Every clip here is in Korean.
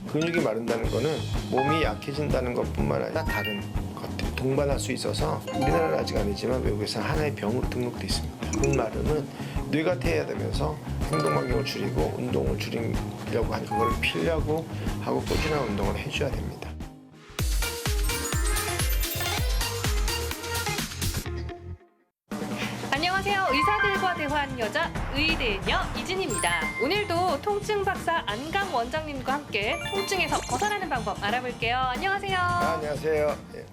근육이 마른다는 거는 몸이 약해진다는 것뿐만 아니라 다른 것들이 동반할 수 있어서 우리나라는 아직 아니지만 외국에서는 하나의 병으로 등록돼 있습니다. 근 마름은 뇌가 퇴화되면서 행동 반경을 줄이고 운동을 줄이려고 하는 그걸 피려고 하고 꾸준한 운동을 해줘야 됩니다. 안녕하세요. 의사들과 대화하는 여자 의대녀 이진입니다. 오늘도 통증 박사 안강 원장님과 함께 통증에서 벗어나는 방법 알아볼게요. 안녕하세요. 안녕하세요. 예.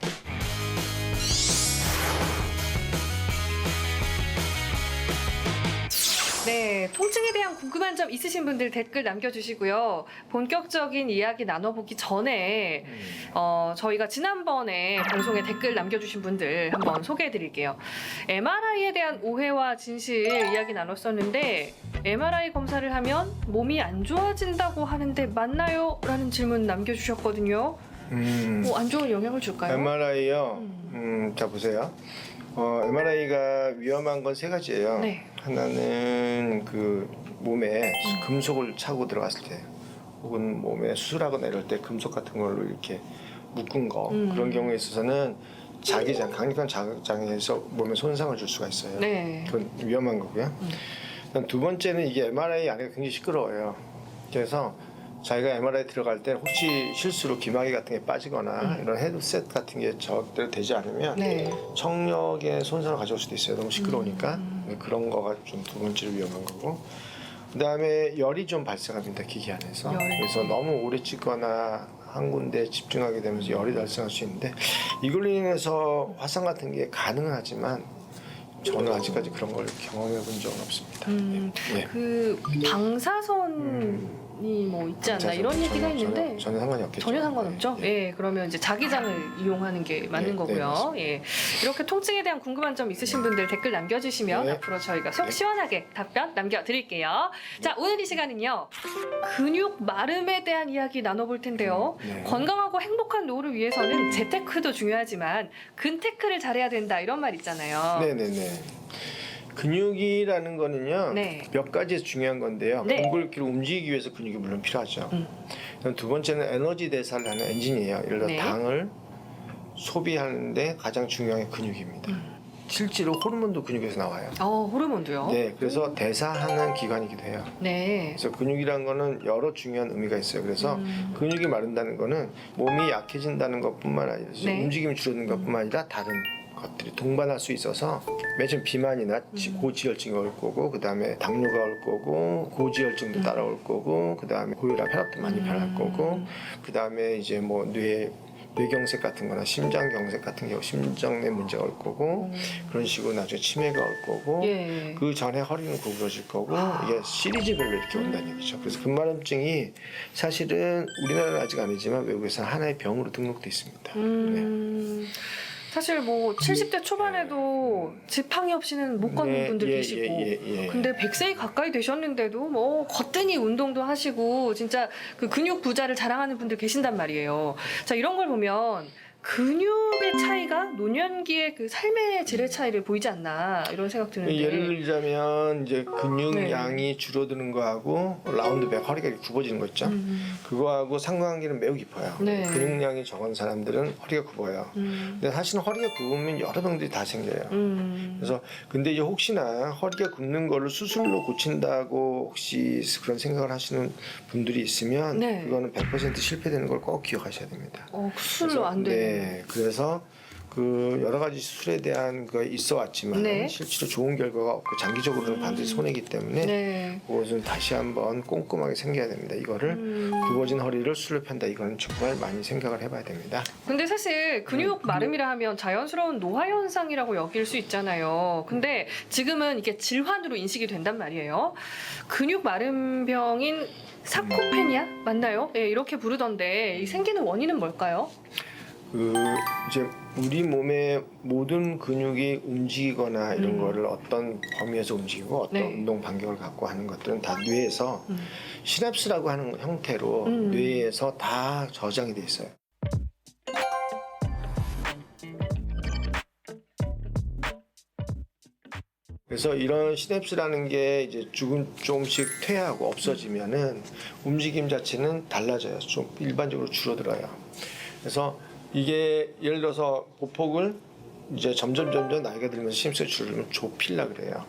네, 통증에 대한 궁금한 점 있으신 분들 댓글 남겨주시고요. 본격적인 이야기 나눠보기 전에 저희가 지난번에 방송에 댓글 남겨주신 분들 한번 소개해드릴게요. MRI에 대한 오해와 진실 이야기 나눴었는데 MRI 검사를 하면 몸이 안 좋아진다고 하는데 맞나요? 라는 질문 남겨주셨거든요. 안 좋은 영향을 줄까요? MRI요. 자 보세요. MRI가 위험한 건 세 가지예요. 네. 하나는 그 몸에 금속을 차고 들어갔을 때, 혹은 몸에 수술하거나 이럴 때 금속 같은 걸로 이렇게 묶은 거, 그런 경우에 있어서는 자기장, 강력한 자극장애에서 몸에 손상을 줄 수가 있어요. 네. 그건 위험한 거고요. 두 번째는 이게 MRI 안에가 굉장히 시끄러워요. 그래서 자기가 MRI 들어갈 때 혹시 실수로 귀마개 같은 게 빠지거나 이런 헤드셋 같은 게 저대로 되지 않으면 네. 청력에 손상을 가져올 수도 있어요. 너무 시끄러우니까. 그런 거가 좀 두 번째로 위험한 거고, 그 다음에 열이 좀 발생합니다. 기계 안에서. 그래서 너무 오래 찍거나 한 군데 집중하게 되면서 열이 발생할 수 있는데, 이걸로 인해서 화상 같은 게 가능은 하지만 저는 아직까지 그런 걸 경험해 본 적은 없습니다. 예. 그 방사선이 뭐 있지 않나 이런 얘기가 있는데 전혀 상관이 없겠죠. 전혀 상관없죠. 네. 예, 그러면 이제 자기장을 이용하는 게 맞는 네, 거고요. 네, 예, 이렇게 통증에 대한 궁금한 점 있으신 분들 댓글 남겨주시면 네. 앞으로 저희가 속 네. 시원하게 답변 남겨드릴게요. 자, 오늘 이 시간은요 근육 마름에 대한 이야기 나눠볼 텐데요. 네. 건강하고 행복한 노후를 위해서는 재테크도 중요하지만 근테크를 잘해야 된다 이런 말 있잖아요. 네네네. 근육이라는 거는요, 네. 몇 가지에서 중요한 건데요. 네. 공골기로 움직이기 위해서 근육이 물론 필요하죠. 두 번째는 에너지 대사를 하는 엔진이에요. 예를 들어 네. 당을 소비하는데 가장 중요한 게 근육입니다. 실제로 호르몬도 근육에서 나와요. 호르몬도요? 네, 그래서 대사하는 기관이기도 해요. 네. 그래서 근육이라는 거는 여러 중요한 의미가 있어요. 그래서 근육이 마른다는 거는 몸이 약해진다는 것뿐만 아니라 네. 움직임이 줄어드는 것뿐만 아니라 다른 것들이 동반할 수 있어서 맨 처음 비만이나 고지혈증이 올 거고, 그 다음에 당뇨가 올 거고, 고지혈증도 따라올 거고, 그 다음에 고혈압, 혈압도 많이 변할 거고, 그 다음에 이제 뭐 뇌경색 같은 거나 심장경색 같은 경우 심장내 문제가 올 거고, 그런 식으로 나중에 치매가 올 거고, 예. 그 전에 허리는 구부러질 거고, 이게 시리즈별로 이렇게 온다는 얘기죠. 그래서 근마름증이 사실은 우리나라는 아직 아니지만 외국에서는 하나의 병으로 등록돼 있습니다. 네. 사실 뭐 70대 초반에도 지팡이 없이는 못 걷는 네, 분들 예, 계시고 예. 근데 100세 가까이 되셨는데도 뭐 거뜬히 운동도 하시고 진짜 그 근육 부자를 자랑하는 분들 계신단 말이에요. 자, 이런 걸 보면 근육의 차이가 노년기의 그 삶의 질의 차이를 보이지 않나 이런 생각 드는데. 예를 들자면 이제 근육량이 네. 줄어드는 거하고 라운드백, 허리가 이렇게 굽어지는 거 있죠. 그거하고 상관관계는 매우 깊어요. 네. 근육량이 적은 사람들은 허리가 굽어요. 근데 사실은 허리가 굽으면 여러 병들이 다 생겨요. 그래서 근데 이제 혹시나 허리가 굽는 거를 수술로 고친다고 혹시 그런 생각을 하시는 분들이 있으면 네. 그거는 100% 실패되는 걸 꼭 기억하셔야 됩니다. 수술로 안 되는. 네, 그래서 그 여러 가지 수술에 대한 거 있어 왔지만 네. 실제로 좋은 결과가 없고 장기적으로는 반드시 손해이기 때문에 네. 그것은 다시 한번 꼼꼼하게 생겨야 됩니다. 이거를 굽어진 허리를 수술로 편다, 이거는 정말 많이 생각을 해봐야 됩니다. 근데 사실 근육 마름이라 하면 자연스러운 노화 현상이라고 여길 수 있잖아요. 근데 지금은 이게 질환으로 인식이 된단 말이에요. 근육 마름병인 사코페니아 맞나요? 네, 이렇게 부르던데 이 생기는 원인은 뭘까요? 이제 우리 몸의 모든 근육이 움직이거나 이런 거를 어떤 범위에서 움직이고 어떤 네. 운동 반경을 갖고 하는 것들은 다 뇌에서 시냅스라고 하는 형태로 뇌에서 다 저장이 돼 있어요. 그래서 이런 시냅스라는 게 이제 조금씩 퇴화하고 없어지면은 움직임 자체는 달라져요. 좀 일반적으로 줄어들어요. 그래서 이게 예를 들어서 보폭을 이제 점점 나이가 들면서 시냅스가 줄으면 좁히려 그래요.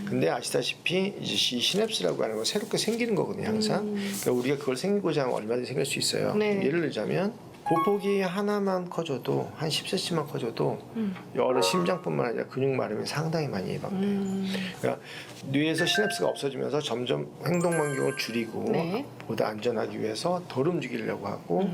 근데 아시다시피 이제 이 시냅스라고 하는 건 새롭게 생기는 거거든요, 항상. 그러니까 우리가 그걸 생기고자 하면 얼마든지 생길 수 있어요. 네. 예를 들자면 보폭이 하나만 커져도 한 10cm만 커져도 여러 심장뿐만 아니라 근육 마름이 상당히 많이 예방돼요. 그러니까 뇌에서 시냅스가 없어지면서 점점 행동 반경을 줄이고 네. 보다 안전하기 위해서 덜 움직이려고 하고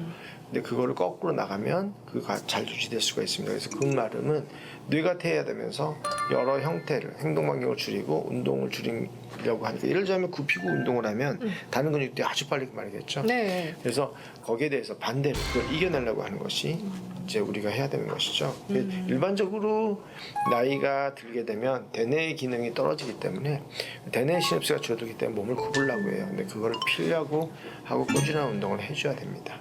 근데 그거를 거꾸로 나가면 그가 잘 유지될 수가 있습니다. 그래서 근마름은 뇌가 퇴화되면서 여러 형태를 행동 반경을 줄이고 운동을 줄이려고 하니까 예를 들자면 굽히고 운동을 하면 다른 근육들이 아주 빨리 말이겠죠. 네. 그래서 거기에 대해서 반대로 그걸 이겨내려고 하는 것이 이제 우리가 해야 되는 것이죠. 일반적으로 나이가 들게 되면 대뇌의 기능이 떨어지기 때문에 대뇌 시냅스가 줄어들기 때문에 몸을 굽으려고 해요. 근데 그걸 피려고 하고 꾸준한 운동을 해줘야 됩니다.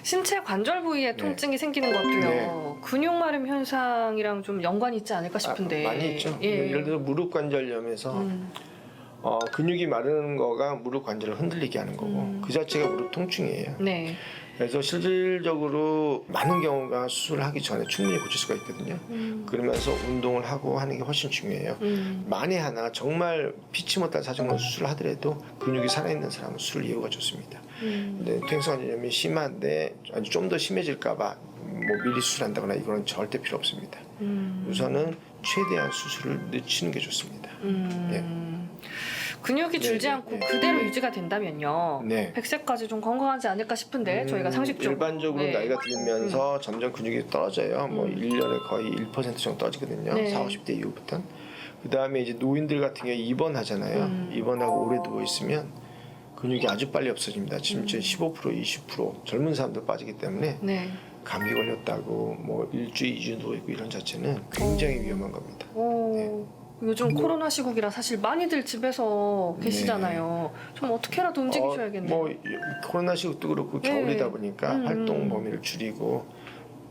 신체 관절 부위에 통증이 생기는 것도요. 네. 근육 마름 현상이랑 좀 연관이 있지 않을까 싶은데. 많이 있죠. 예. 예를 들어 무릎 관절염에서 근육이 마르는 거가 무릎 관절을 흔들리게 하는 거고 그 자체가 무릎 통증이에요. 네. 그래서 실질적으로 많은 경우가 수술을 하기 전에 충분히 고칠 수가 있거든요. 그러면서 운동을 하고 하는 게 훨씬 중요해요. 만에 하나 정말 피치 못할 사정으로 수술을 하더라도 근육이 살아있는 사람은 수술 이유가 좋습니다. 근데 퇴행성관절염이 심한데 좀 더 심해질까봐 뭐 미리 수술한다거나 이거는 절대 필요 없습니다. 우선은 최대한 수술을 늦추는 게 좋습니다. 예. 근육이 줄지 네, 않고 네. 그대로 유지가 된다면요. 네. 100세까지 좀 건강하지 않을까 싶은데 저희가 상식적으로 일반적으로 네. 나이가 들면서 점점 근육이 떨어져요. 뭐 1년에 거의 1% 정도 떨어지거든요. 네. 40, 50대 이후부터. 그 다음에 이제 노인들 같은 경우에 입원하잖아요. 입원하고 오래 누워 있으면 근육이 아주 빨리 없어집니다. 심지어 15%, 20% 젊은 사람들 빠지기 때문에 네. 감기 걸렸다고 뭐 일주일, 2주 누워 있고 이런 자체는 굉장히 위험한 겁니다. 오, 요즘 코로나 시국이라 사실 많이들 집에서 계시잖아요. 좀 어떻게라도 움직이셔야겠네요. 뭐 코로나 시국도 그렇고 네. 겨울이다 보니까 활동 범위를 줄이고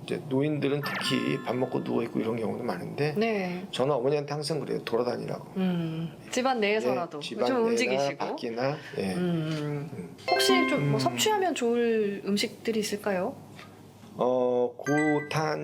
이제 노인들은 특히 밥 먹고 누워 있고 이런 경우도 많은데 네. 저는 어머니한테 항상 그래요. 돌아다니라고. 집안 내에서라도 예, 집안 좀 내나 움직이시고. 밖이나 예. 혹시 좀 뭐 섭취하면 좋을 음식들이 있을까요?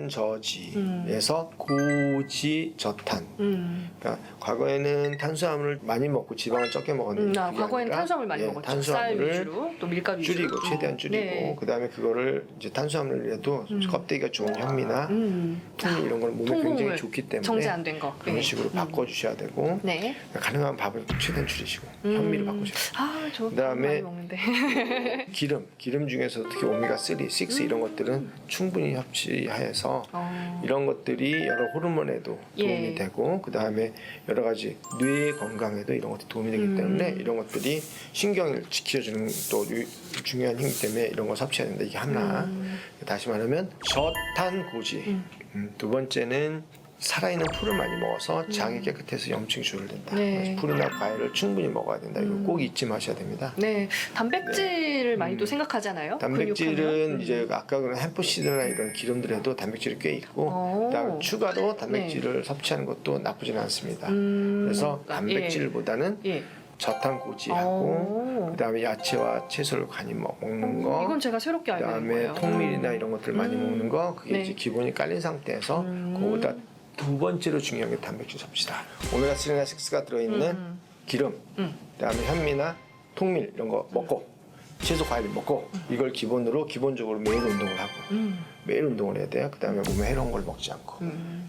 고탄저지에서 고지저탄. 그러니까 과거에는 탄수화물을 많이 먹고 지방을 적게 먹었는데 그게 과거에는 아니라, 탄수화물 많이 먹었죠. 쌀 탄수화물을 위주로 또 밀가루 위주로 줄이고 최대한 줄이고 네. 그다음에 그거를 이제 탄수화물이라도 껍데기가 좋은 현미나 풍미 이런 걸 몸에 통곡물, 굉장히 좋기 때문에 정제 안 된 거. 그런 네. 식으로 바꿔주셔야 되고 네. 가능한 밥을 최대한 줄이시고 현미를 바꾸셔야 돼요. 아, 저 그다음에 많이 먹는데. 기름 중에서 특히 오메가3, 6 이런 것들은 충분히 섭취해서 이런 것들이 여러 호르몬에도 도움이 예. 되고 그 다음에 여러 가지 뇌 건강에도 이런 것들이 도움이 되기 때문에 이런 것들이 신경을 지켜주는 또 중요한 힘이기 때문에 이런 걸 섭취해야 된다. 이게 하나. 다시 말하면 저탄고지. 두 번째는 살아있는 풀을 많이 먹어서 장이 깨끗해서 염증이 줄어든다. 네. 그래서 풀이나 과일을 충분히 먹어야 된다. 이거 꼭 잊지 마셔야 됩니다. 네, 단백질을 많이 또 생각하잖아요. 단백질은 근육하면. 이제 아까 그런 햄프시드나 이런 기름들에도 단백질이 꽤 있고 그다음에 추가로 단백질을 섭취하는 것도 나쁘지는 않습니다. 그래서 단백질보다는 예. 저탄고지하고 그다음에 야채와 채소를 많이 먹는 거 이건 제가 새롭게 알게 된 그다음에 거예요. 통밀이나 이런 것들 많이 먹는 거 그게 네. 이제 기본이 깔린 상태에서 그거보다 두 번째로 중요한 게 단백질 섭취다. 오메가3나 6가 들어있는 기름, 그다음에 현미나 통밀 이런 거 먹고 채소 과일 먹고 이걸 기본적으로 매일 운동을 하고 매일 운동을 해야 돼요. 그다음에 몸에 해로운 걸 먹지 않고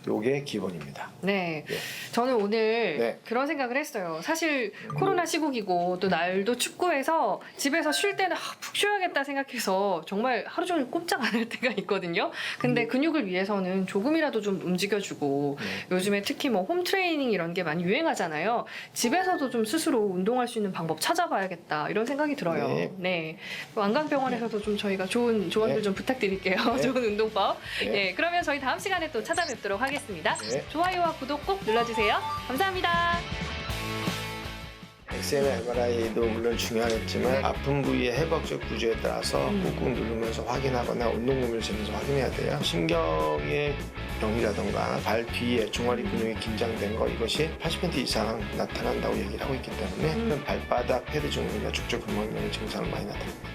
요게 기본입니다. 네, 예. 저는 오늘 네. 그런 생각을 했어요. 사실 코로나 시국이고 또 날도 춥고해서 집에서 쉴 때는 푹 쉬어야겠다 생각해서 정말 하루 종일 꼼짝 안 할 때가 있거든요. 근데 근육을 위해서는 조금이라도 좀 움직여주고 요즘에 특히 뭐 홈트레이닝 이런 게 많이 유행하잖아요. 집에서도 좀 스스로 운동할 수 있는 방법 찾아봐야겠다 이런 생각이 들어요. 네. 네, 안강병원에서도 좀 저희가 좋은 조언들 네. 좀 부탁드릴게요. 네. 좋은 운동법. 네. 네, 그러면 저희 다음 시간에 또 찾아뵙도록 하겠습니다. 네. 좋아요와 구독 꼭 눌러주세요. 감사합니다. 네. 엑스레이나 MRI도 물론 중요하겠지만 아픈 부위의 해부학적 구조에 따라서 꾹꾹 누르면서 확인하거나 운동범위를 재면서 확인해야 돼요. 신경의 병이라던가 발 뒤에 종아리 근육이 긴장된 거 이것이 80% 이상 나타난다고 얘기를 하고 있기 때문에 발바닥 패드 증후군이나 족저근막염의 증상을 많이 나타납니다.